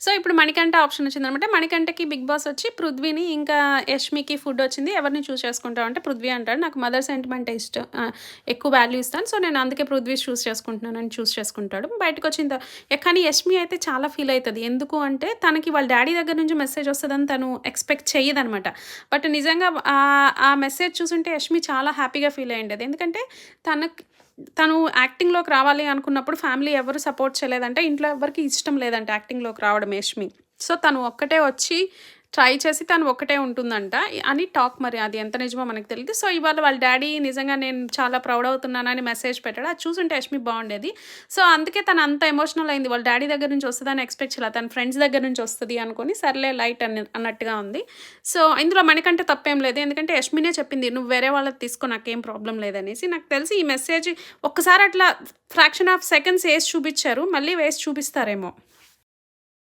So, ఇప్పుడు Manikanta option వచ్చిందనమాట. మణికంఠకి big boss వచ్చి పృథ్వీని ఇంకా యష్మికి ఫుడ్ వచ్చింది. ఎవరిని చూజ్ చేసుకుంటావు అంటే పృథ్వీ అంటాడు. నాకు మదర్ సెంటిమెంటే ఇష్టం. ఎక్కువ వాల్యూ ఇస్తాను. సో, నేను అందుకే పృథ్వీ చూజ్ చేసుకుంటున్నానని చూజ్ చేసుకుంటాడు. బయటకొచ్చిన కానీ యష్మి అయితే చాలా ఫీల్ అయితది. ఎందుకు అంటే తనకి వాళ్ళ డ్యాడీ దగ్గర నుంచి మెసేజ్ వస్తదని తను ఎక్స్‌పెక్ట్ చెయ్యదనమాట. బట్ నిజంగా ఆ మెసేజ్ చూసుంటే యష్మి చాలా హ్యాపీగా ఫీల్ అయ్యుండేది. ఎందుకంటే తను యాక్టింగ్‌లోకి రావాలి అనుకున్నప్పుడు ఫ్యామిలీ ఎవరు సపోర్ట్ చేయలేదంట. ఇంట్లో ఎవ్వరికీ ఇష్టం లేదంట యాక్టింగ్‌లోకి రావడం యష్మి. సో, తను ఒక్కటే వచ్చి ట్రై చేసి తను ఒక్కటే ఉంటుందంట అని టాక్. మరి అది ఎంత నిజమో మనకు తెలీదు. సో, ఇవాళ వాళ్ళ డ్యాడీ నిజంగా నేను చాలా ప్రౌడ్ అవుతున్నానని మెసేజ్ పెట్టాడు. అది చూసుంటే యష్మి బావుండేది. సో, అందుకే తను అంత ఎమోషనల్ అయింది. వాళ్ళ డ్యాడీ దగ్గర నుంచి వస్తదని ఎక్స్‌పెక్ట్ చేయలా. తన ఫ్రెండ్స్ దగ్గర నుంచి వస్తది అనుకోని సర్లే లైట్ అన్నట్టుగా ఉంది. సో, ఇందులో మణికంఠ తప్పేం లేదు. ఎందుకంటే యష్మినే చెప్పింది, "నువ్వు వేరే వాళ్ళది తీసుకో నాకేం ప్రాబ్లమ్ లేదనేసి." నాకు తెలిసి ఈ మెసేజ్ ఒక్కసారి అట్లా ఫ్రాక్షన్ ఆఫ్ సెకండ్స్ ఏసి చూపిచ్చారు. మళ్ళీ వేసి చూపిస్తారేమో.